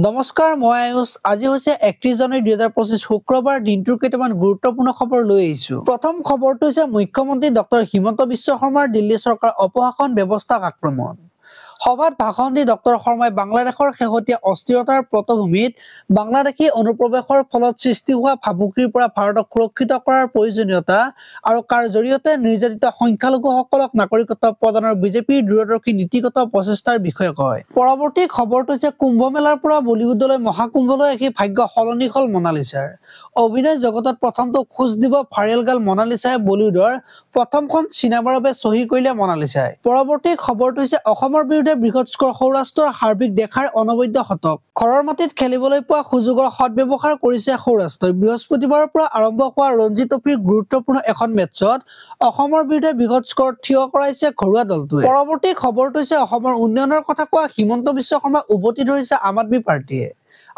নমস্কাৰ, মই আয়ুষ। আজি হৈছে 31 জানুৱাৰী 2025 শুক্ৰবাৰ। দিনটোৰ কেইটামান গুৰুত্বপূৰ্ণ খবৰ লৈ আহিছো। প্ৰথম খবৰটো হৈছে মুখ্যমন্ত্ৰী ডক্টৰ হিমন্ত বিশ্ব শৰ্মাৰ দিল্লী চৰকাৰ অপশাসন ব্যৱস্থাক আক্ৰমণ। সভাত ভাষণ দি ডক্টৰ শৰ্মাই বাংলাদেশৰ শেহতীয়া অস্থিৰতাৰ পটভূমিত বাংলাদেশী অনুপ্ৰৱেশৰ ফলত সৃষ্টি হোৱা ভাবুকিৰ পৰা ভাৰতক সুৰক্ষিত কৰাৰ প্ৰয়োজনীয়তা আৰু তাৰ জৰিয়তে নিৰ্যাতিত সংখ্যালঘুসকলক নাগৰিকত্ব প্ৰদানৰ বিজেপিৰ দূৰদৰ্শী নীতিগত প্ৰচেষ্টাৰ বিষয়ে কয়। পৰৱৰ্তী খবৰটো হৈছে কুম্ভ মেলাৰ পৰা বলিউডলৈ মহাকুম্ভলৈ আহি ভাগ্য সলনি হ'ল মনালিছাৰ। অভিনয় জগতত প্ৰথমটো খোজ দিব ভাইৰেল গাৰ্ল মনালিছাই বলিউডৰ প্ৰথমখন চিনেমাৰ বাবে চহী কৰিলে মনালিছাই। পৰৱৰ্তী খবৰটো হৈছে অসমৰ বিৰুদ্ধে বৃহৎ স্ক'ৰ সৌৰাষ্ট্ৰৰ হাৰ্দিক দেখাৰ অনবদ্য শতক। ঘৰৰ মাটিত খেলিবলৈ পোৱা সুযোগৰ সদ্ব্যৱহাৰ কৰিছে সৌৰাষ্ট্ৰই। বৃহস্পতিবাৰৰ পৰা আৰম্ভ হোৱা ৰঞ্জী ট্ৰফীৰ গুৰুত্বপূৰ্ণ এখন মেচত অসমৰ বিৰুদ্ধে বৃহৎ স্ক'ৰ থিয় কৰাইছে ঘৰুৱা দলটোৱে। পৰৱৰ্তী খবৰটো হৈছে অসমৰ উন্নয়নৰ কথা কোৱা হিমন্ত বিশ্ব শৰ্মাক উভতি ধৰিছে আম আদমি পাৰ্টিয়ে।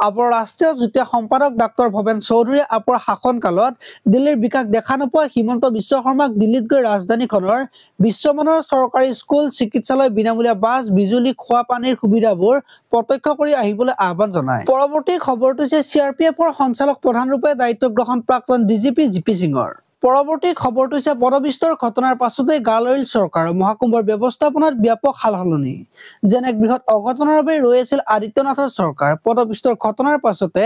আপৰ ৰাষ্ট্ৰীয় যুটীয়া সম্পাদক ডাক্তৰ ভৱেন চৌধুৰীয়ে আপৰ শাসনকালত দিল্লীৰ বিকাশ দেখা নোপোৱা হিমন্ত বিশ্ব শৰ্মাক দিল্লীত গৈ ৰাজধানীখনৰ বিশ্বমানৰ চৰকাৰী স্কুল, চিকিৎসালয়, বিনামূলীয়া বাছ, বিজুলী, খোৱা পানীৰ সুবিধাবোৰ প্ৰত্যক্ষ কৰি আহিবলৈ আহ্বান জনায়। পৰৱৰ্তী খবৰটো হৈছে CRPFৰ সঞ্চালক প্ৰধানৰূপে দায়িত্ব গ্ৰহণ প্ৰাক্তন DGP জিপি সিঙৰ। পৰৱৰ্তী খবৰটো হৈছে পদবিস্তৰ ঘটনাৰ পাছতেই গা লৰিল চৰকাৰ। মহাকুম্ভৰ ব্যৱস্থাপনাত ব্যাপক সালসলনি। যেনে এক বৃহৎ অঘটনৰ বাবে ৰৈ আছিল আদিত্যনাথৰ চৰকাৰ। পদবিস্তৰ ঘটনাৰ পাছতে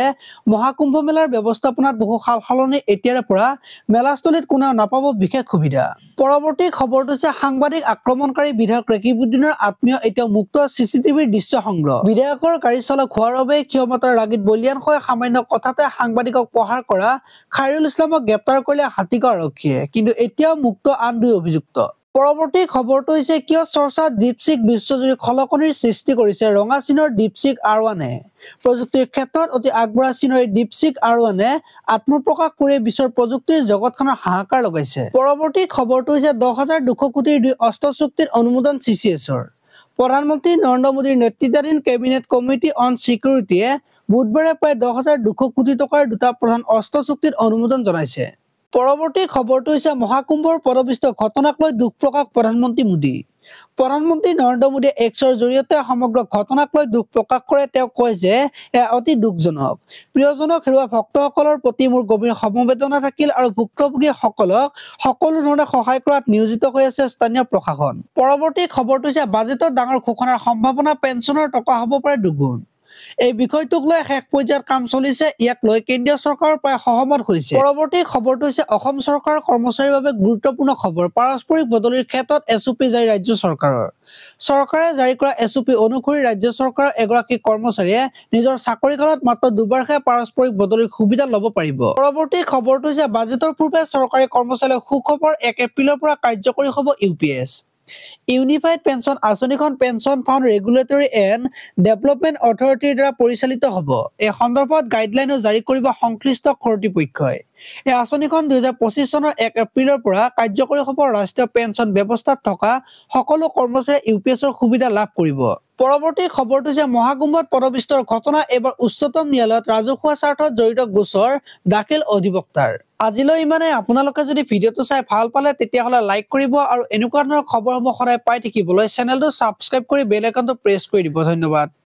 মহাকুম্ভ মেলাৰ ব্যৱস্থাপনাত বহু সালসলনি। এতিয়াৰে পৰা মেলাস্থলীত কোনেও নাপাব বিশেষ সুবিধা। পৰৱৰ্তী খবৰটো হৈছে সাংবাদিক আক্ৰমণকাৰী বিধায়ক ৰেকিবুদ্দিনৰ আত্মীয় এতিয়াও মুক্ত, চিচিটিভিৰ দৃশ্য সংগ্ৰহ। বিধায়কৰ গাড়ী চালক হোৱাৰ বাবে ক্ষমতাৰ ৰাগিত বলিয়ান হৈ সামান্য কথাতে সাংবাদিকক প্ৰহাৰ কৰা খাইৰুল ইছলামক গ্ৰেপ্তাৰ কৰিলে হাতীগাঁও আৰক্ষীয়ে। কিন্তু এতিয়াও মুক্ত আন দুই অভিযুক্ত। পৰৱৰ্তী খবৰটো হৈছে কিয় চৰ্চাত দীপশিক বিশ্বজুৰি খলকনিৰ সৃষ্টি কৰিছে ৰঙা চীনৰ দীপশিক R1-এ। প্ৰযুক্তিৰ ক্ষেত্ৰত অতি আগবঢ়া চীনৰ এই দীপশিক R1-এ আত্মপ্ৰকাশ কৰি বিশ্বৰ প্ৰযুক্তিৰ জগতখনৰ হাহাকাৰ লগাইছে। পৰৱৰ্তী খবৰটো হৈছে 10,200 কোটিৰ দুই অস্ত্ৰ চুক্তিৰ অনুমোদন CCSৰ। প্ৰধানমন্ত্ৰী নৰেন্দ্ৰ মোদীৰ নেতৃত্বাধীন কেবিনেট কমিটি অন ছিকিউৰিটিয়ে বুধবাৰে প্ৰায় 10,200 কোটি টকাৰ দুটা প্ৰধান অস্ত্ৰ চুক্তিত অনুমোদন জনাইছে। পৰৱৰ্তী খবৰটো হৈছে মহাকুম্ভৰ পদবিষ্ট ঘটনাক লৈ দুখ প্ৰকাশ প্ৰধানমন্ত্ৰী মোদী। প্ৰধানমন্ত্ৰী নৰেন্দ্ৰ মোদীয়ে এক্সৰ জৰিয়তে সমগ্ৰ ঘটনাক লৈ দুখ প্ৰকাশ কৰে। তেওঁ কয় যে এয়া অতি দুখজনক। প্ৰিয়জনক হেৰুওৱা ভক্তসকলৰ প্ৰতি মোৰ গভীৰ সমবেদনা থাকিল আৰু ভুক্তভোগীসকলক সকলো ধৰণে সহায় কৰাত নিয়োজিত হৈ আছে স্থানীয় প্ৰশাসন। পৰৱৰ্তী খবৰটো হৈছে বাজেটত ডাঙৰ ঘোষণাৰ সম্ভাৱনা, পেঞ্চনৰ টকা হ'ব পাৰে দুগুণ। এই বিষয়টোক লৈ শেষ পৰ্যায়ত কাম চলিছে। ইয়াক লৈ কেন্দ্ৰীয় চৰকাৰ প্ৰায় সহমত হৈছে। পৰৱৰ্তী খবৰটো হৈছে অসম চৰকাৰৰ কৰ্মচাৰীৰ বাবে গুৰুত্বপূৰ্ণ খবৰ। পাৰস্পৰিক বদলিৰ ক্ষেত্ৰত SOP জাৰি ৰাজ্য চৰকাৰৰ। চৰকাৰে জাৰি কৰা SOP অনুসৰি ৰাজ্য চৰকাৰৰ এগৰাকী কৰ্মচাৰীয়ে নিজৰ চাকৰিকালত মাত্ৰ দুবাৰহে পাৰস্পৰিক বদলিৰ সুবিধা ল'ব পাৰিব। পৰৱৰ্তী খবৰটো হৈছে বাজেটৰ পূৰ্বে চৰকাৰী কৰ্মচাৰীৰ সুখবৰ। 1 এপ্ৰিলৰ পৰা কাৰ্যকৰী হ'ব UPS। ইউনিফাইড পেঞ্চন আঁচনিখন pension fund regulatory and development অথৰিটিৰ দ্বাৰা পৰিচালিত হ'ব। এই সন্দৰ্ভত গাইডলাইনো জাৰি কৰিব সংশ্লিষ্ট কৰ্তৃপক্ষই। এই আঁচনিখন 2025 চনৰ 1 এপ্ৰিলৰ পৰা কাৰ্যকৰী হ'ব। ৰাষ্ট্ৰীয় পেঞ্চন ব্যৱস্থাত থকা সকলো কৰ্মচাৰীয়ে UPSৰ সুবিধা লাভ কৰিব। পৰৱৰ্তী খবৰটো হৈছে মহাকুম্ভত পদবিস্তৰ ঘটনা। এইবাৰ উচ্চতম ন্যায়ালয়ত ৰাজহুৱা স্বাৰ্থত জড়িত গোচৰ দাখিল অধিবক্তাৰ। আজিলৈ ইমানে। আপোনালোকে যদি ভিডিঅ'টো চাই ভাল পালে তেতিয়াহ'লে লাইক কৰিব আৰু এনেকুৱা ধৰণৰ খবৰসমূহ সদায় পাই থাকিবলৈ চেনেলটো ছাবস্ক্ৰাইব কৰি বেল আইকনটো প্ৰেছ কৰি দিব। ধন্যবাদ।